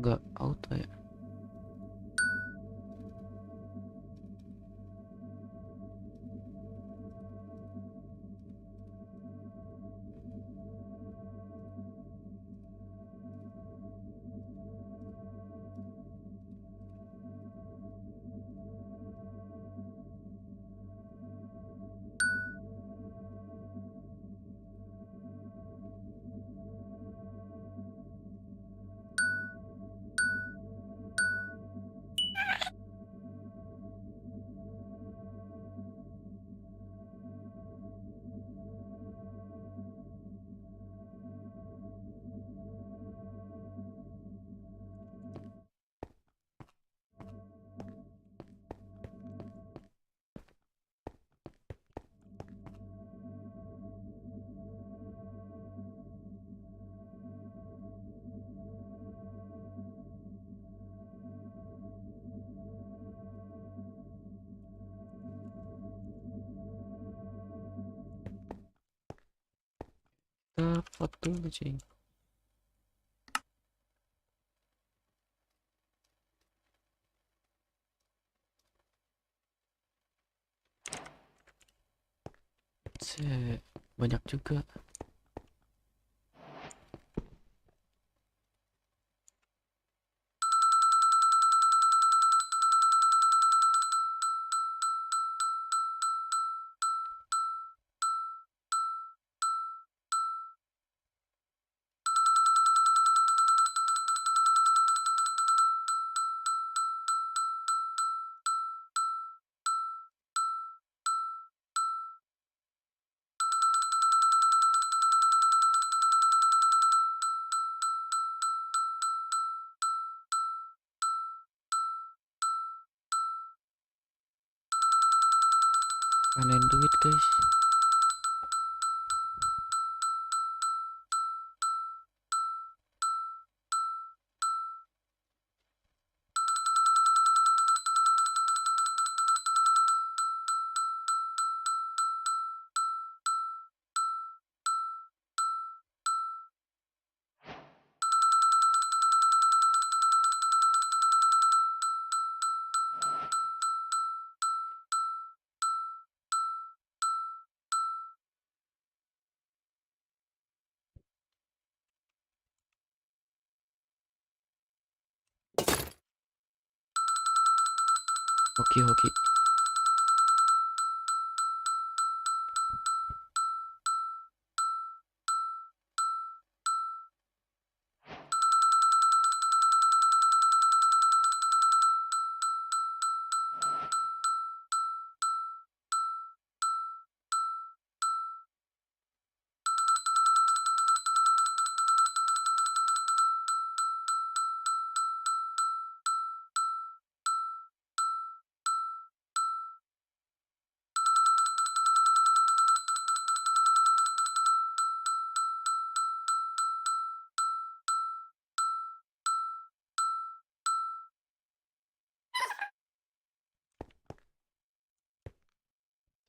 nggak auto ya. Kita foto dulu cuy. Banyak juga. Panen duit guys. Hoki-hoki.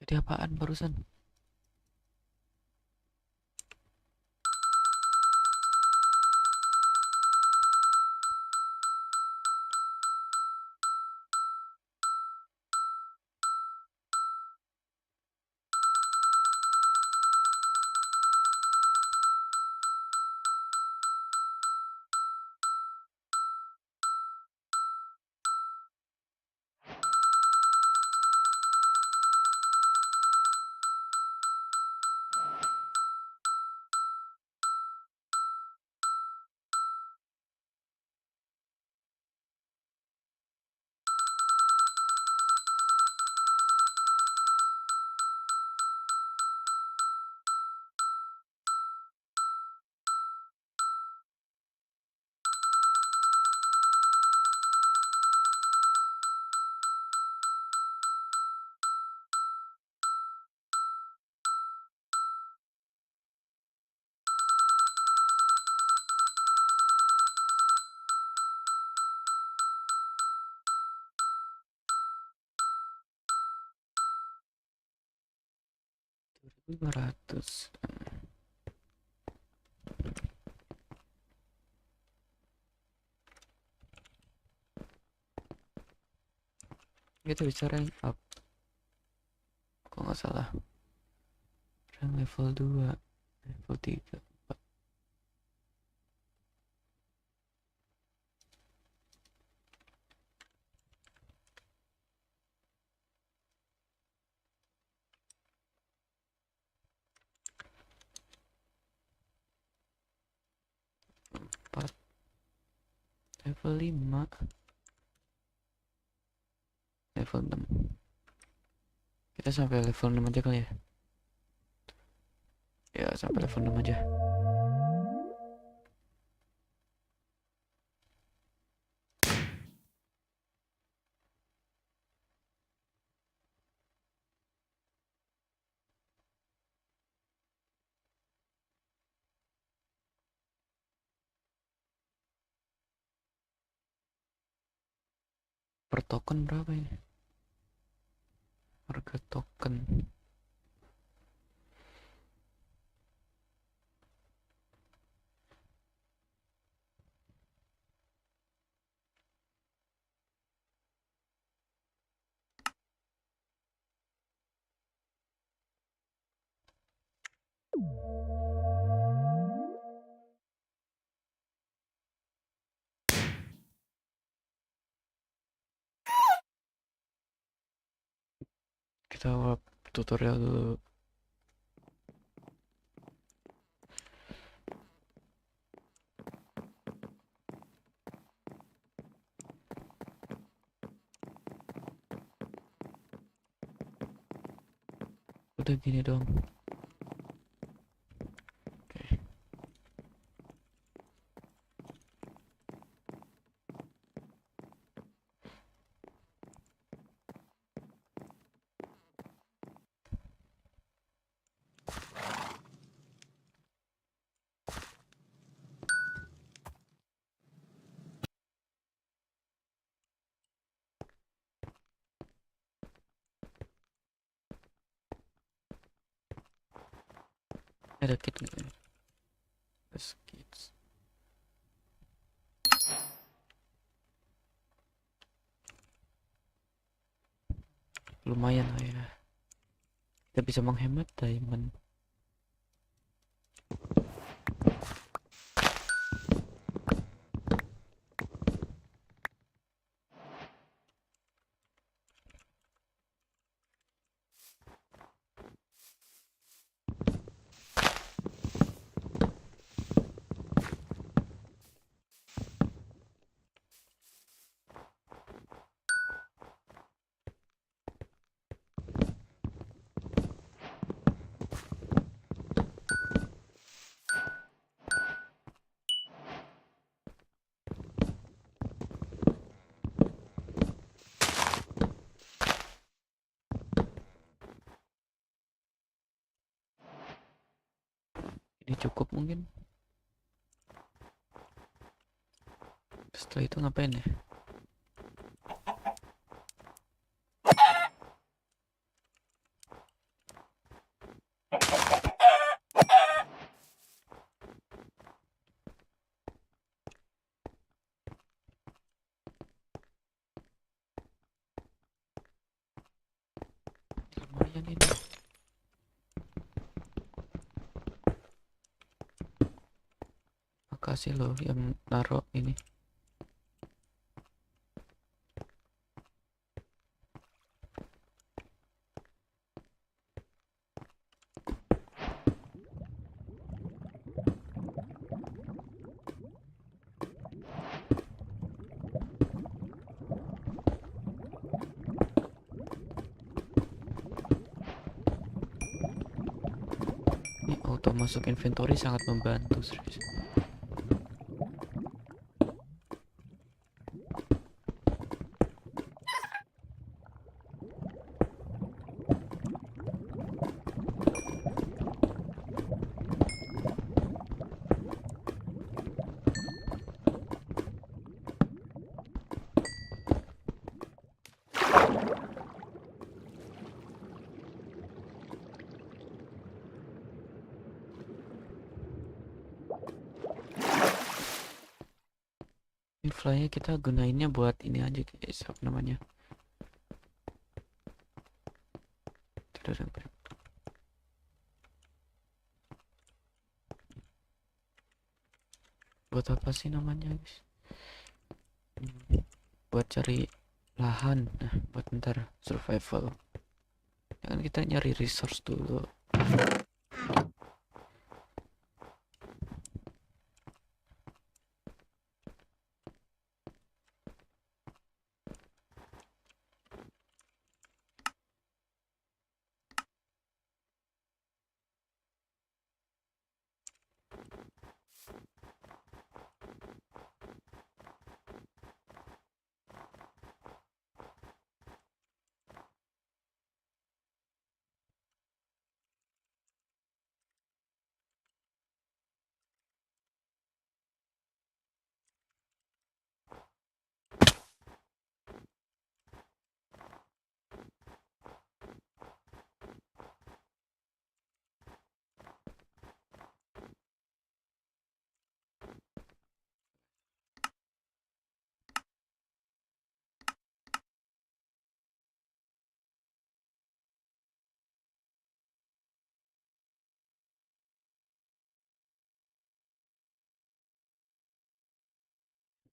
Tadi apaan barusan? Lima ratus. kita bisa rank up kok nggak salah. Rank level 2, level 3. Level 5, level 6. Kita sampai level 6 aja kali ya. Ya sampai level 6 aja. Per token berapa ini? Harga token. Kita warp tutorial dulu. Udah gini dong. Oke. Ada kit nggak ini? Yes, kits. Lumayan lah ya. Kita bisa menghemat diamond. Ini cukup mungkin. Setelah itu ngapain ya? Lumayan ini. Makasih loh yang naruh ini. Ini auto masuk inventory sangat membantu serius. Ini fly-nya kita gunainnya buat ini aja guys, apa namanya? Tidak ada yang mirip. Buat apa sih namanya guys? Buat cari lahan. Nah, buat ntar survival. Ya kan kita nyari resource dulu.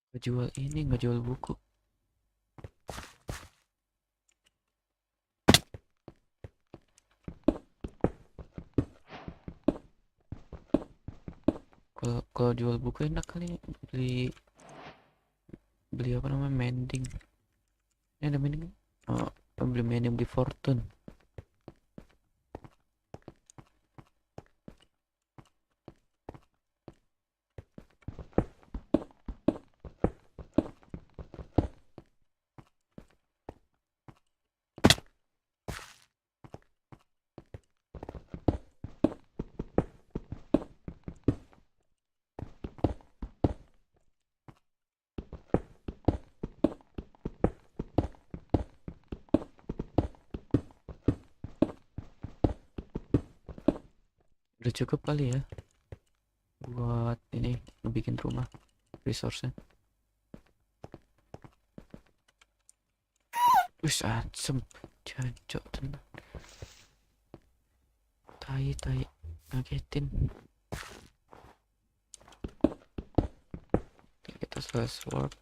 Ngejual ini, ngejual buku. Kalau jual buku enak kali beli beli apa namanya, mending. Ini ada mending. Oh, beli mending, beli fortune. Udah cukup kali ya buat ini bikin rumah, resource-nya. Wis asem, jancok tenan. Tai ngagetin. Kita slash work.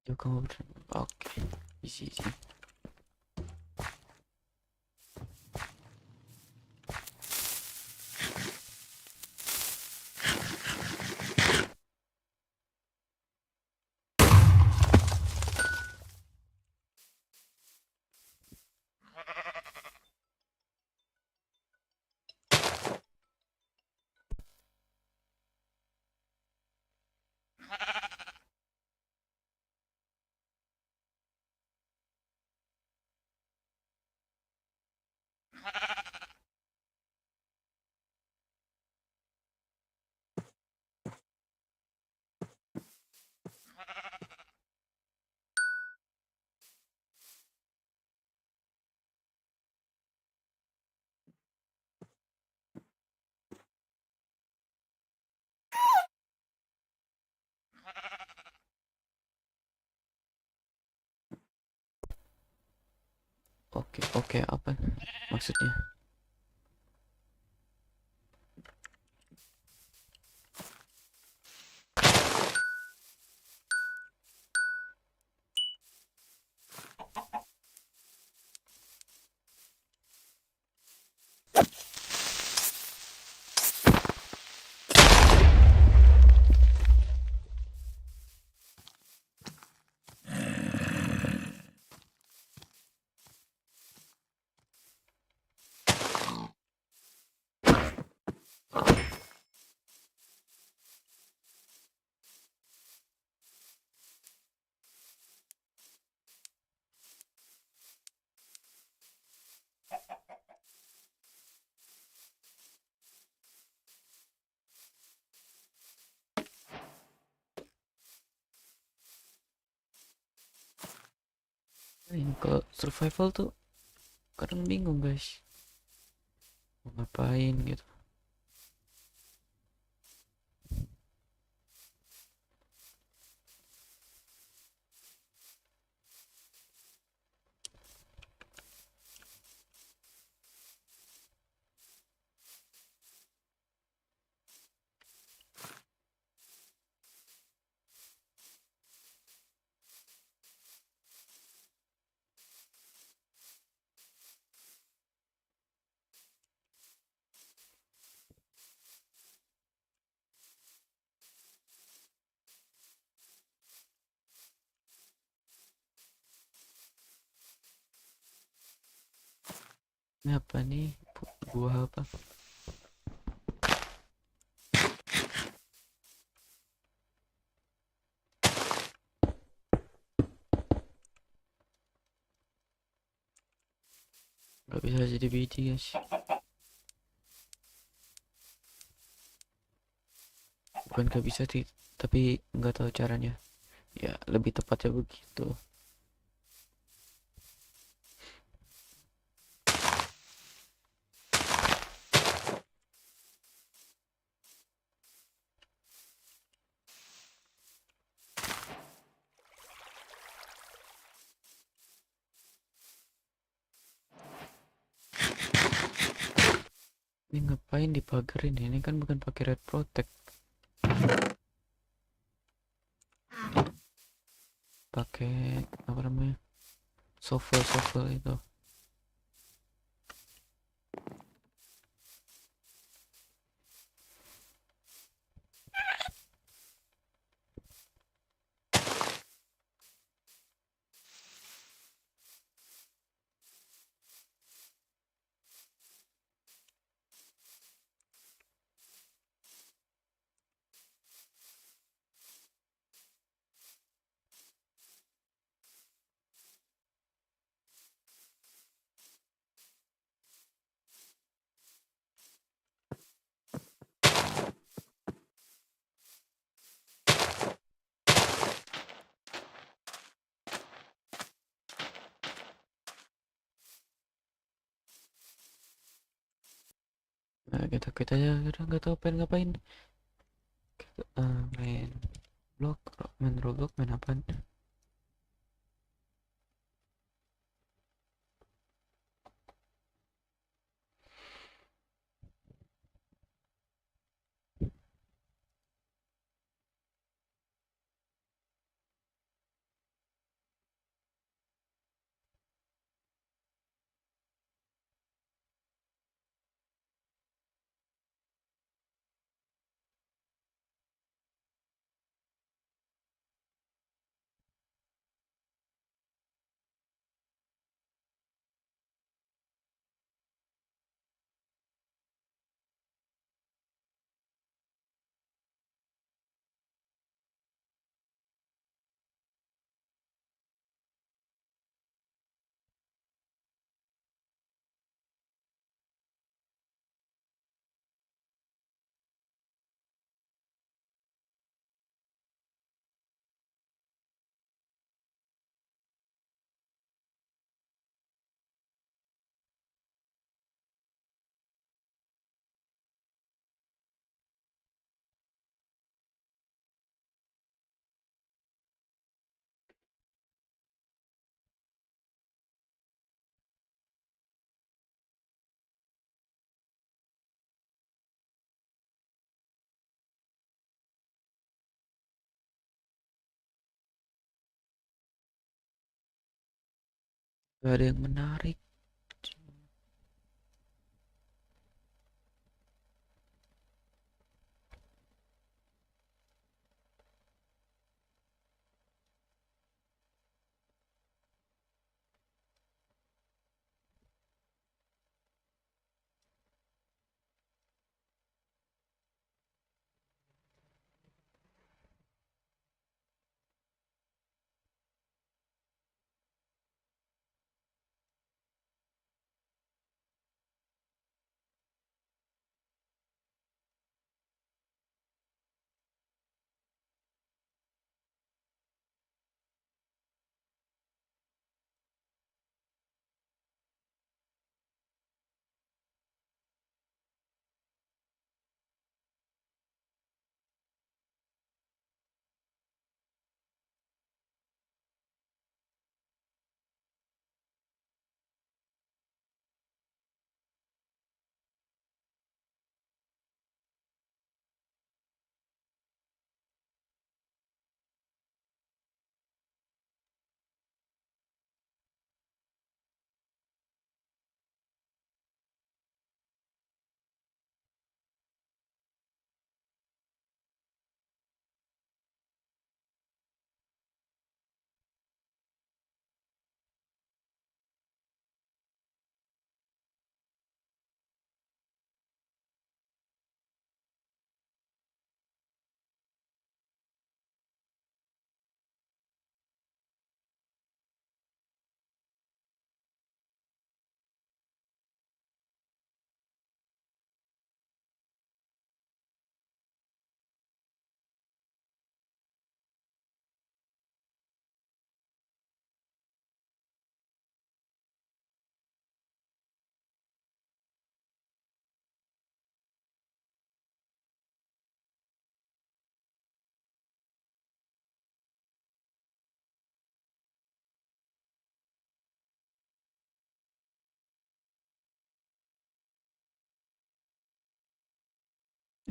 Yuk kamu oke, isi. Oke, oke, apa maksudnya? Ini kalau survival tuh kadang bingung guys, mau ngapain gitu. Ini apa nih, buah apa? Gak bisa jadi biji guys, bukan gak bisa sih, tapi nggak tahu caranya. Ya lebih tepatnya begitu. Ini ngapain dipagerin ya? Ini kan bukan pakai red protect, pakai apa namanya, shovel itu. Nah, kita aja udah nggak tahu pengen ngapain. Main blok, main Roblox, main apa? Gak ada yang menarik.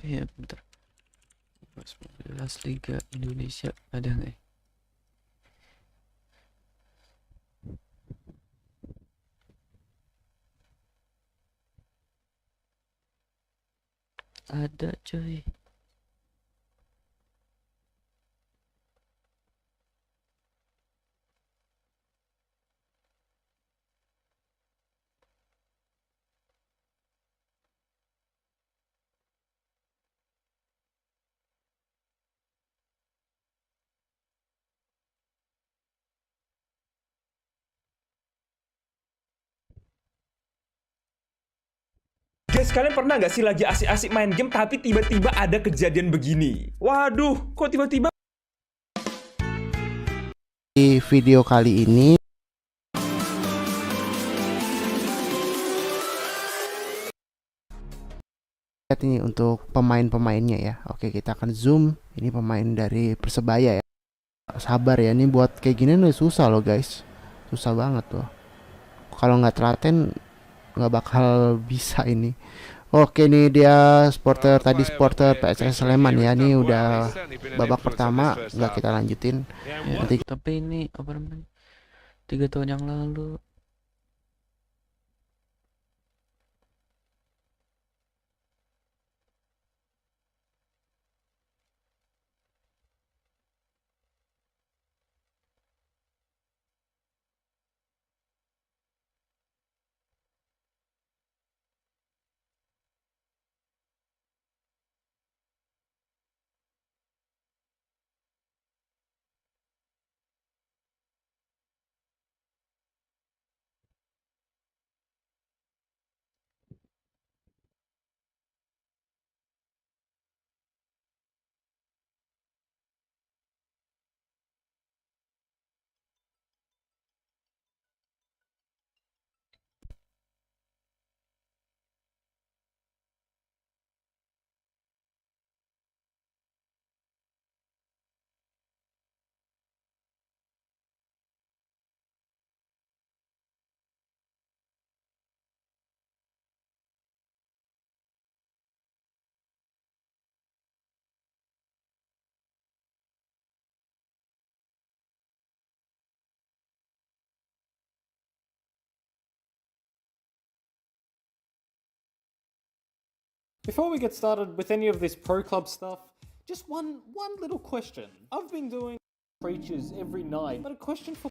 Iya bentar. 19 Liga Indonesia ada nggak ya? Ada coy. Guys, kalian pernah nggak sih lagi asik-asik main game tapi tiba-tiba ada kejadian begini? Waduh, kok tiba-tiba? Di video kali ini lihat ini untuk pemain-pemainnya ya. Oke, kita akan zoom. Ini pemain dari Persebaya ya. Sabar ya, ini buat kayak gini nih susah loh guys. Susah banget tuh. Kalau nggak telaten nggak bakal bisa ini. Oke, nih dia supporter tadi, supporter PSS Sleman ya. Ini udah babak pertama, nggak kita lanjutin. Ya, Nanti tapi ini apa namanya? 3 tahun yang lalu Before we get started with any of this pro club stuff, just one little question. I've been doing creatures every night, but a question for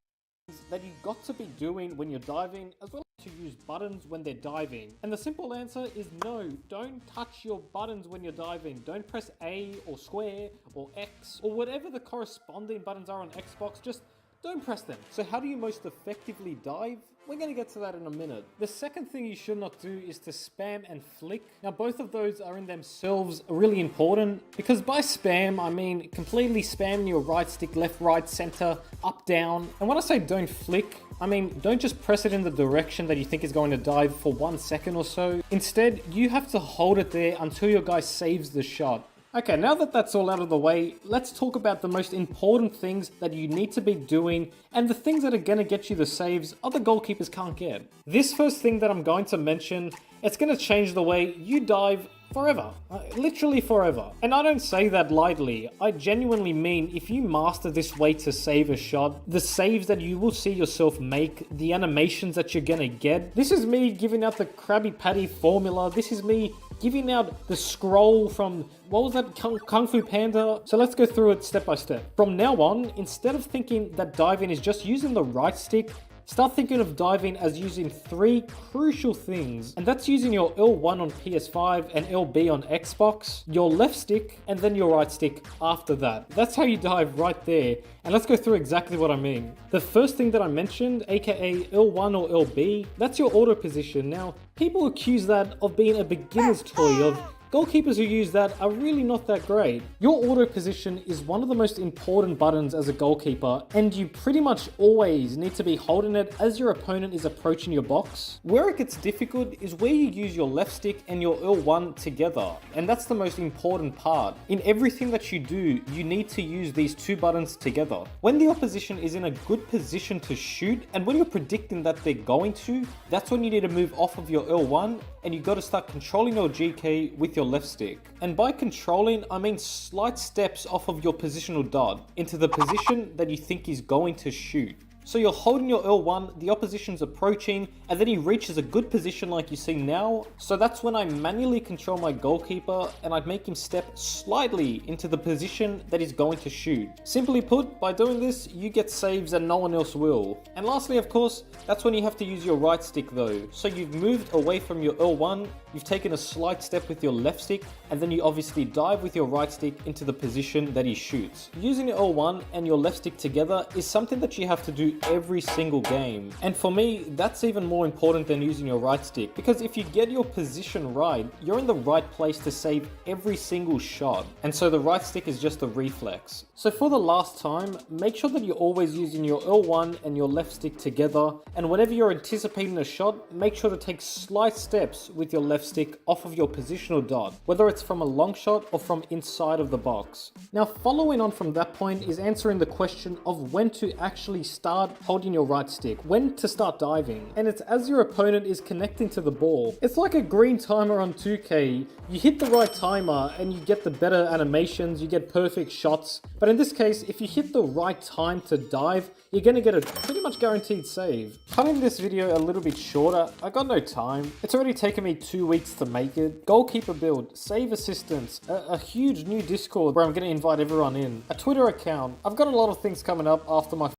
that you got to be doing when you're diving, as well as to use buttons when they're diving. And the simple answer is no, don't touch your buttons when you're diving. Don't press A or square or X or whatever the corresponding buttons are on Xbox, just don't press them. So how do you most effectively dive? We're going to get to that in a minute. The second thing you should not do is to spam and flick. Now both of those are in themselves really important, because by spam I mean completely spamming your right stick, left, right, center, up, down. And when I say don't flick, I mean don't just press it in the direction that you think is going to dive for 1 second or so. Instead, you have to hold it there until your guy saves the shot. Okay, now that that's all out of the way, let's talk about the most important things that you need to be doing and the things that are going to get you the saves other goalkeepers can't get. This first thing that I'm going to mention, it's going to change the way you dive forever. Literally forever. And I don't say that lightly. I genuinely mean if you master this way to save a shot, the saves that you will see yourself make, the animations that you're going to get. This is me giving out the Krabby Patty formula. This is me giving out the scroll from, what was that, Kung Fu Panda? So let's go through it step by step. From now on, instead of thinking that diving is just using the right stick, start thinking of diving as using 3 crucial things, and that's using your L1 on PS5 and LB on Xbox, your left stick, and then your right stick after that. That's how you dive right there, and let's go through exactly what I mean. The first thing that I mentioned, aka L1 or LB, that's your auto position. Now, people accuse that of being a beginner's toy, of goalkeepers who use that are really not that great. Your auto position is one of the most important buttons as a goalkeeper, and you pretty much always need to be holding it as your opponent is approaching your box. Where it gets difficult is where you use your left stick and your L1 together, and that's the most important part. In everything that you do, you need to use these 2 buttons together. When the opposition is in a good position to shoot, and when you're predicting that they're going to, that's when you need to move off of your L1, and you got to start controlling your G key with your left stick. And by controlling, I mean slight steps off of your positional dot into the position that you think is going to shoot. So you're holding your L1, the opposition's approaching, and then he reaches a good position like you see now. So that's when I manually control my goalkeeper and I'd make him step slightly into the position that he's going to shoot. Simply put, by doing this, you get saves and no one else will. And lastly, of course, that's when you have to use your right stick though. So you've moved away from your L1, you've taken a slight step with your left stick, and then you obviously dive with your right stick into the position that he shoots. Using your L1 and your left stick together is something that you have to do every single game. And for me, that's even more important than using your right stick, because if you get your position right, you're in the right place to save every single shot. And so the right stick is just a reflex. So for the last time, make sure that you're always using your L1 and your left stick together, and whenever you're anticipating a shot, make sure to take slight steps with your left stick off of your positional dot, whether it's from a long shot or from inside of the box. Now following on from that point is answering the question of when to actually start holding your right stick, when to start diving, and it's as your opponent is connecting to the ball. It's like a green timer on 2K. You hit the right timer and you get the better animations, you get perfect shots, but in this case, if you hit the right time to dive, you're gonna get a pretty much guaranteed save. Cutting this video a little bit shorter, I got no time. It's already taken me 2 weeks to make it. Goalkeeper build, save assistance, a huge new Discord where I'm gonna invite everyone in, a Twitter account. I've got a lot of things coming up after my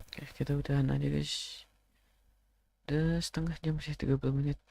Oke, kita udahan aja guys. Udah setengah jam sih, 30 menit.